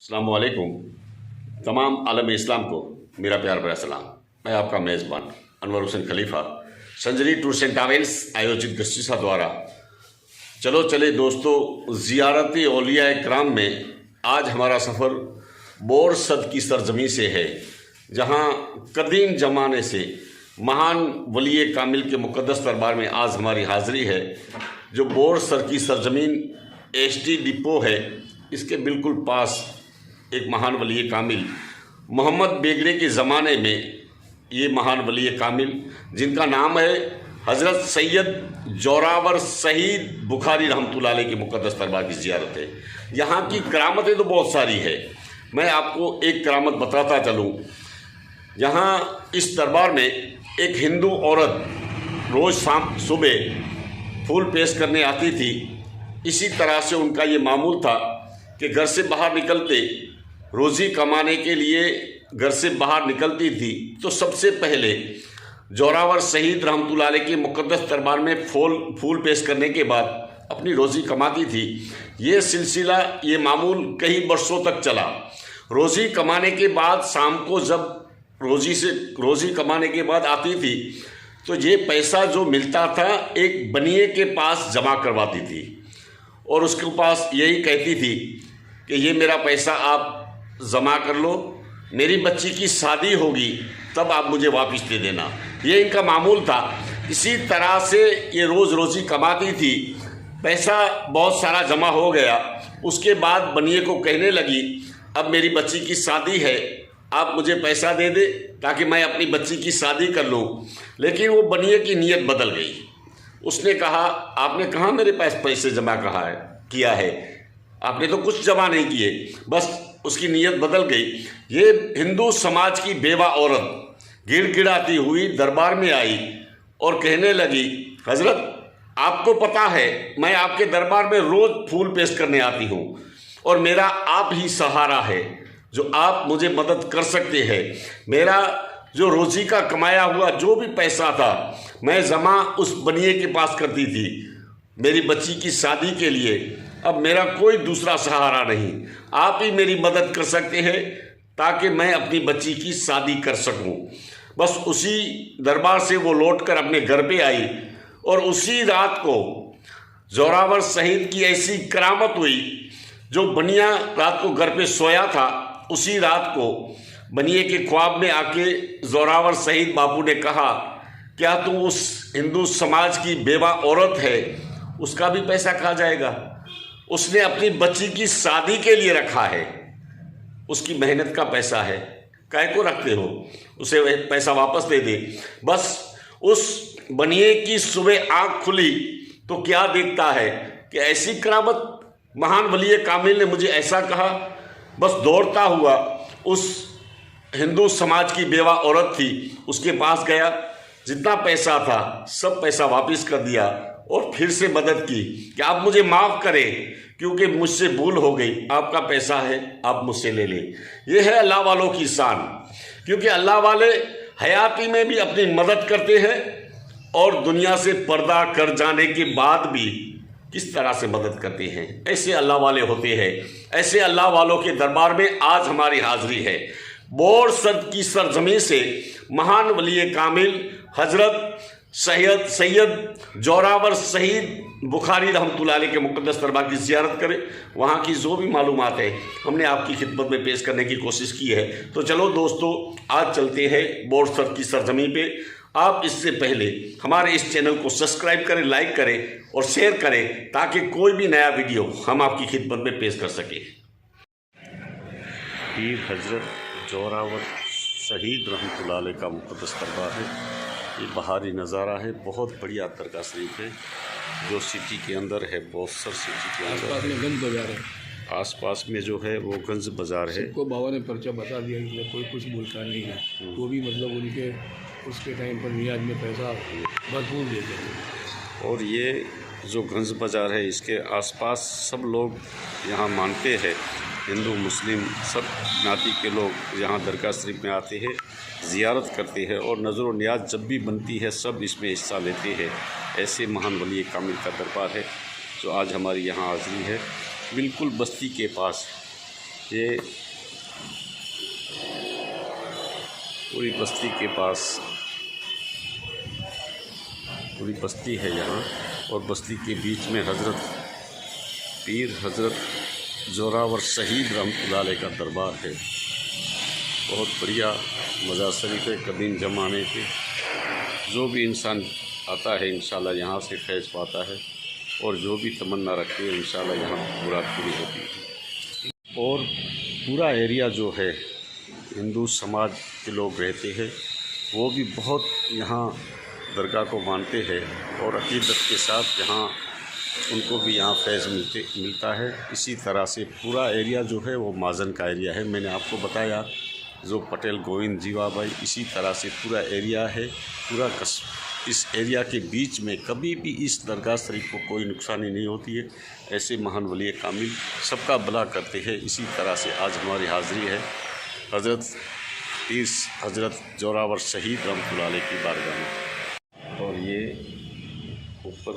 अस्सलाम वालेकुम। तमाम आलम इस्लाम को मेरा प्यार भरा सलाम। मैं आपका मेज़बान अनवर हुसैन खलीफा संजरी टूर्स एंड ट्रैवल्स आयोजित गस्तिसा द्वारा चलो चले दोस्तों ज़ियारत औलिया इकराम में आज हमारा सफ़र बोरसद की सरजमी से है, जहाँ कदीम ज़माने से महान वली कामिल के मुक़द्दस दरबार में आज हमारी हाज़िरी है। जो बोरसद की सरजमीन एसटी डिपो है, इसके बिल्कुल पास एक महान वली कामिल मोहम्मद बेगड़े के ज़माने में ये महान वली कामिल जिनका नाम है हज़रत सैयद जोरावर शहीद बुखारी रहमतुल्लाह अलैह के मुक़द्दस दरबार की ज़ियारत है। यहाँ की करामतें तो बहुत सारी है, मैं आपको एक करामत बताता चलूँ। यहाँ इस दरबार में एक हिंदू औरत रोज़ शाम सुबह फूल पेश करने आती थी। इसी तरह से उनका ये मामूल था कि घर से बाहर निकलते रोज़ी कमाने के लिए घर से बाहर निकलती थी तो सबसे पहले जोरावर शहीद रहमतुल्लाह अलैह के मुक़द्दस दरबार में फूल पेश करने के बाद अपनी रोज़ी कमाती थी। ये सिलसिला ये मामूल कई वर्षों तक चला। रोज़ी कमाने के बाद शाम को जब रोज़ी कमाने के बाद आती थी तो ये पैसा जो मिलता था एक बनिए के पास जमा करवाती थी और उसके पास यही कहती थी कि ये मेरा पैसा आप जमा कर लो, मेरी बच्ची की शादी होगी तब आप मुझे वापस दे देना। ये इनका मामूल था। इसी तरह से ये रोज़ी कमाती थी, पैसा बहुत सारा जमा हो गया। उसके बाद बनिए को कहने लगी अब मेरी बच्ची की शादी है, आप मुझे पैसा दे दे ताकि मैं अपनी बच्ची की शादी कर लूँ। लेकिन वो बनिए की नीयत बदल गई। उसने कहा आपने कहाँ मेरे पास पैसे जमा किया है, आपने तो कुछ जमा नहीं किए। बस उसकी नीयत बदल गई। ये हिंदू समाज की बेवा औरत गिड़गिड़ाती हुई दरबार में आई और कहने लगी हज़रत आपको पता है मैं आपके दरबार में रोज़ फूल पेश करने आती हूँ और मेरा आप ही सहारा है जो आप मुझे मदद कर सकते हैं। मेरा जो रोज़ी का कमाया हुआ जो भी पैसा था मैं जमा उस बनिए के पास करती थी मेरी बच्ची की शादी के लिए। अब मेरा कोई दूसरा सहारा नहीं, आप ही मेरी मदद कर सकते हैं ताकि मैं अपनी बच्ची की शादी कर सकूं। बस उसी दरबार से वो लौटकर अपने घर पे आई और उसी रात को जोरावर शहीद की ऐसी करामत हुई। जो बनिया रात को घर पे सोया था, उसी रात को बनिए के ख्वाब में आके जोरावर शहीद बापू ने कहा क्या तू उस हिंदू समाज की बेवा औरत है, उसका भी पैसा खा जाएगा? उसने अपनी बच्ची की शादी के लिए रखा है, उसकी मेहनत का पैसा है, काहे को रखते हो, उसे पैसा वापस दे दे। बस उस बनिए की सुबह आँख खुली तो क्या देखता है कि ऐसी करामत महान वली कामिल ने मुझे ऐसा कहा। बस दौड़ता हुआ उस हिंदू समाज की बेवा औरत थी उसके पास गया, जितना पैसा था सब पैसा वापस कर दिया और फिर से मदद की कि आप मुझे माफ़ करें क्योंकि मुझसे भूल हो गई, आपका पैसा है आप मुझसे ले लें। ये है अल्लाह वालों की शान, क्योंकि अल्लाह वाले हयाती में भी अपनी मदद करते हैं और दुनिया से पर्दा कर जाने के बाद भी किस तरह से मदद करते हैं। ऐसे अल्लाह वाले होते हैं। ऐसे अल्लाह वालों के दरबार में आज हमारी हाज़िरी है। बोरसद की सरजमी से महान वली कामिल हज़रत सैयद जोरावर शहीद बुखारी रहमतुल्लाह अलैह के मुक़द्दस दरबार की ज़ियारत करें। वहाँ की जो भी मालूमात है हमने आपकी खिदमत में पेश करने की कोशिश की है। तो चलो दोस्तों आज चलते हैं बोरसद की सरजमी पे। आप इससे पहले हमारे इस चैनल को सब्सक्राइब करें, लाइक करें और शेयर करें ताकि कोई भी नया वीडियो हम आपकी खिदमत में पेश कर सकें। पीर हज़रत जोरावर शहीद रहमतुल्लाह अलैह का मुक़द्दस दरबार है। ये बाहरी नज़ारा है, बहुत बढ़िया दरगाह शरीफ है जो सिटी के अंदर है, बोरसद सिटी के अंदर। आसपास में गंज बाजार है, आसपास में जो है वो गंज बाज़ार है। को बाबा ने पर्चा बता दिया, इसमें कोई कुछ बोलता नहीं है। वो भी मतलब उनके उसके टाइम पर नियाज में पैसा भरपूर देते हैं। और ये जो गंज बाज़ार है इसके आसपास सब लोग यहाँ मानते हैं, हिंदू मुस्लिम सब नाती के लोग यहाँ दरगाह शरीफ में आते हैं, ज़ियारत करते हैं और नज़र व नियाज जब भी बनती है सब इसमें हिस्सा लेते हैं। ऐसे महान वली कामिल का दरबार है जो आज हमारी यहाँ हाज़िरी है। बिल्कुल बस्ती के पास ये पूरी बस्ती के पास पूरी बस्ती है यहाँ, और बस्ती के बीच में हज़रत पीर हज़रत जोरावर शहीद रहमतुल्लाह अलैह का दरबार है। बहुत बढ़िया मज़ार शरीफ है। कदीम ज़माने के जो भी इंसान आता है इंशाल्लाह यहाँ से फैज़ पाता है, और जो भी तमन्ना रखते हैं इंशाल्लाह यहाँ मुराद पूरी होती है। और पूरा एरिया जो है हिंदू समाज के लोग रहते हैं, वो भी बहुत यहाँ दरगाह को मानते हैं और अक़ीदत के साथ यहाँ उनको भी यहाँ फैज़ मिलता है। इसी तरह से पूरा एरिया जो है वो माज़न का एरिया है। मैंने आपको बताया जो पटेल गोविंद जीवा भाई, इसी तरह से पूरा एरिया है। पूरा इस एरिया के बीच में कभी भी इस दरगाह शरीफ को कोई नुकसानी नहीं होती है। ऐसे महान वली कामिल सबका भला करते हैं। इसी तरह से आज हमारी हाज़िरी है हज़रत पीर हज़रत जोरावर शहीद रहमतुल्लाह अलैह की बारगाह में। और ये ऊपर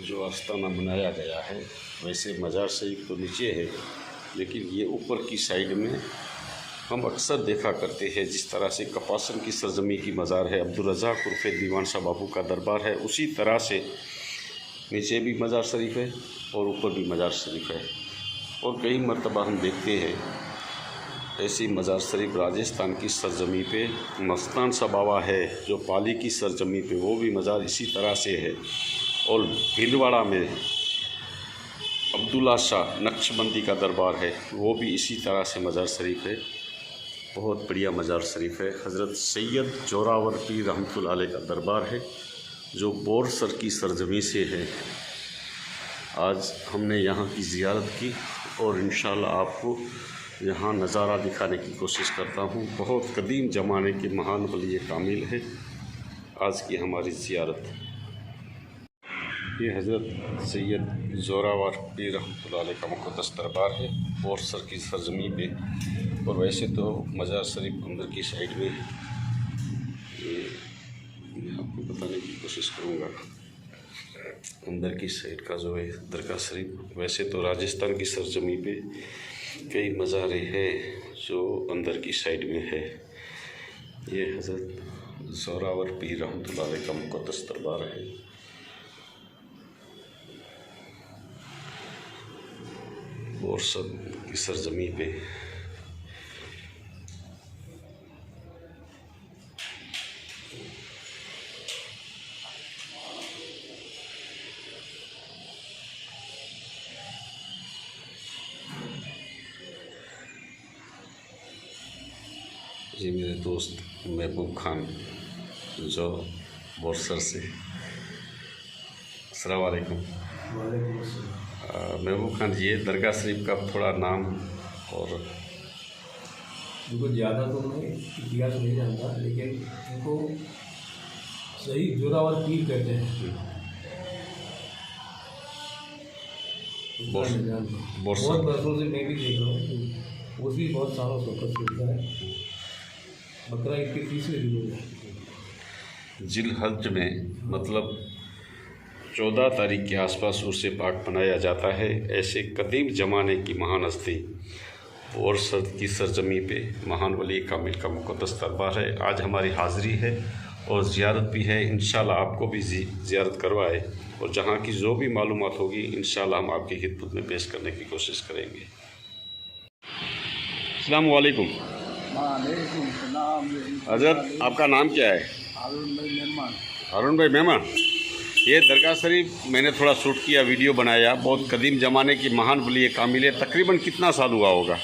जो आस्ताना बनाया गया है, वैसे मज़ार शरीफ तो नीचे है, लेकिन ये ऊपर की साइड में हम अक्सर देखा करते हैं जिस तरह से कपासन की सरजमी की मज़ार है, अब्दुल रज़ाक उर्फ़े दीवान शाह बाबू का दरबार है, उसी तरह से नीचे भी मज़ार शरीफ है और ऊपर भी मज़ार शरीफ है। और कई मरतबा हम देखते हैं ऐसी मज़ार शरीफ राजस्थान की सरजमी पे मस्तान सा बाबा है, जो पाली की सरजमी पे वो भी मज़ार इसी तरह से है। और भीलवाड़ा में अब्दुल्ला शाह नक्शबंदी का दरबार है, वो भी इसी तरह से मज़ार शरीफ है। बहुत बढ़िया मज़ार शरीफ है। हज़रत सैयद जोरावर पीर रहमतुल्लाह अलैह का दरबार है, जो बोरसर की सरजमी से है। आज हमने यहाँ की ज़ियारत की और इंशाअल्लाह आपको यहाँ नज़ारा दिखाने की कोशिश करता हूँ। बहुत कदीम ज़माने के महान वली कामिल है आज की हमारी ज़ियारत। ये हज़रत सैयद जोरावर पीर रहमतुल्लाह अलैह का मुक़द्दस दरबार है बोरसर की सरजमी पे। और वैसे तो मज़ार शरीफ अंदर की साइड में है, ये आपको बताने की कोशिश करूँगा। अंदर की साइड का जो है दरगाह शरीफ, वैसे तो राजस्थान की सरजमी पे कई मज़ारे हैं जो अंदर की साइड में है। ये हज़रत जोरावर पीर रहमतुल्लाह अलैह का मुक़द्दस दरबार है। बोरसर की सरजमी पे ये मेरे दोस्त महबूब खान जो बोरसर से। अस्सलाम वालेकुम। महबूब खान, ये दरगाह शरीफ का थोड़ा नाम और उनको ज़्यादा तो मैं इतिहास नहीं जानता, लेकिन उनको सही जोरावर पीर कहते हैं। बोरसर बहुत वर्षों से मैं भी देख रहा हूँ, वो भी बहुत सालों से वक़्त चलता है। बकरा ईद के 30वें दिन में जिलहज में मतलब 14 तारीख के आसपास उर्से पाक मनाया जाता है। ऐसे कदीम ज़माने की महान हस्ती और की सरजमी पे महान वली कामिल का मुक़द्दस दरबार है। आज हमारी हाज़िरी है और ज़ियारत भी है। इंशाल्लाह आपको भी ज़ियारत करवाए और जहाँ की जो भी मालूमात होगी इंशाल्लाह हम आपकी खिदमत में पेश करने की कोशिश करेंगे। अस्सलाम वालेकुम। हज़रत, आपका नाम क्या है? हारून भाई मेहमान। ये दरगाह शरीफ मैंने थोड़ा शूट किया, वीडियो बनाया। बहुत कदीम ज़माने की महान वली कामिल है। तकरीबन कितना साल हुआ होगा?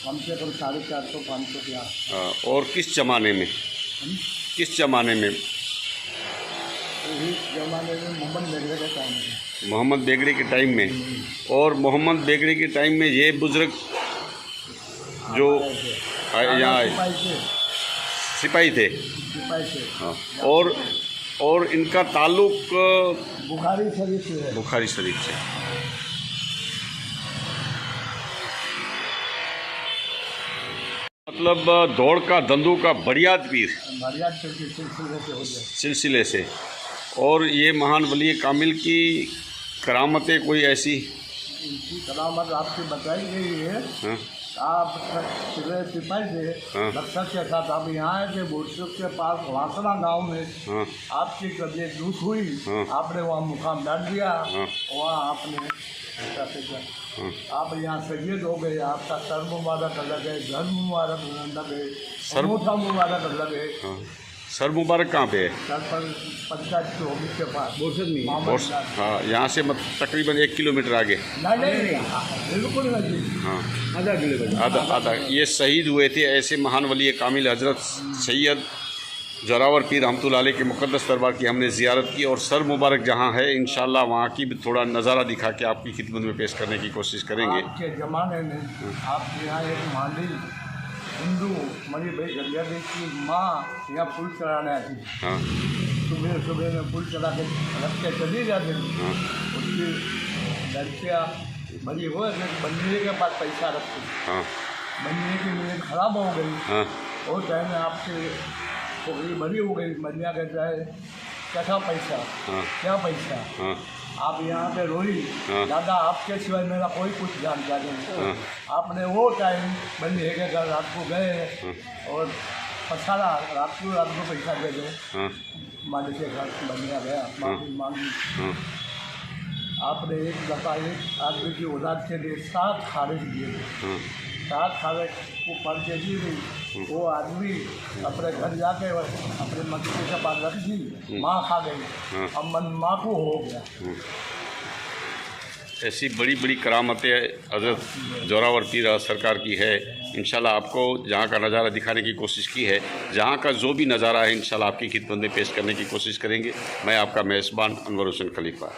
कम से कम 450-500 के। और किस ज़माने में? किस ज़माने में? ज़माने में मोहम्मद बेगड़े के टाइम में। मोहम्मद बेगड़े के टाइम में। और मोहम्मद बेगड़े के टाइम में ये बुज़ुर्ग जो यहाँ सिपाही थे। हाँ। और इनका ताल्लुक़ बुखारी शरीफ से है। बुखारी शरीफ से। मतलब दौड़ का धंधू का बढ़िया पीर सिलसिले से। और ये महान वली कामिल की करामतें कोई ऐसी? इनकी करामत आपसे बताई गई है। हाँ? आप सिपाही से हाँ। रक्षक के साथ आप यहाँ आए थे बोर्डशप के पास वासना गांव में। हाँ आपकी तबीयत दुख हुई, हाँ। आपने वहाँ मुकाम डाल दिया, हाँ। वहाँ आपने हाँ। आप यहाँ शहीद हो गए। आपका सर मुबारक अलग है, घर मुबारक अलग है, सर- अंगूठा मुबारक अलग है। हाँ। सर मुबारक कहाँ पे है? सर पर पंचायत ऑफिस के पास बोर्सद में मामा और जी। हाँ, यहाँ से तकरीबन 1 किलोमीटर आगे। नहीं बिल्कुल नहीं। हाँ आधा किलोमीटर। आधा आधा ये शहीद हुए थे ऐसे महान वली कामिल हजरत सैयद जोरावर पीर रहमतुल्लाह अलैह के मुक़द्दस दरबार की हमने ज़ियारत की और सर मुबारक जहाँ है इंशाअल्लाह वहाँ की भी थोड़ा नज़ारा दिखा के आपकी खिदमत में पेश करने की कोशिश करेंगे। आज के ज़माने में आपके यहाँ एक माली हिंदू मरी भाई गलियारी की माँ यहाँ फूल चढ़ाने आती थी। हाँ सुबह सुबह में फूल चढ़ा के रख के चली जाती थी। हाँ उसकी लड़कियाँ बड़ी हो बंदे के पास पैसा रखती थी। हाँ बंदे की नीयत खराब हो गई। हाँ वो टाइम में आपकी छोकरी बड़ी हो गई, बंदिया कहता है कैसा पैसा, हाँ क्या पैसा। हाँ आप यहाँ पे रोई, हाँ। दादा आपके सिवाय मेरा कोई कुछ जानकारी नहीं। हाँ। आपने वो टाइम बंदे के घर रात को गए और पसारा रात को पैसा दे दो। हाँ मालिक के घर बंदिया गया, माफी मांगी। हाँ आपने एक दफ़ा एक आदमी की औलाद के लिए 7 खारिज दिए थे। हाँ 7 खारिज को पढ़ के दी गई। वो आदमी अपने घर जाके अपने मक्के के पास रख दी, माँ खा गई। अब मन माँ को हो गया। ऐसी बड़ी बड़ी करामतें हज़रत जोरावर पीर सरकार की है। इंशाल्लाह आपको जहाँ का नज़ारा दिखाने की कोशिश की है, जहाँ का जो भी नज़ारा है इंशाल्लाह आपकी खिदमत में पेश करने की कोशिश करेंगे। मैं आपका मेज़बान अनवर हुसैन खलीफा।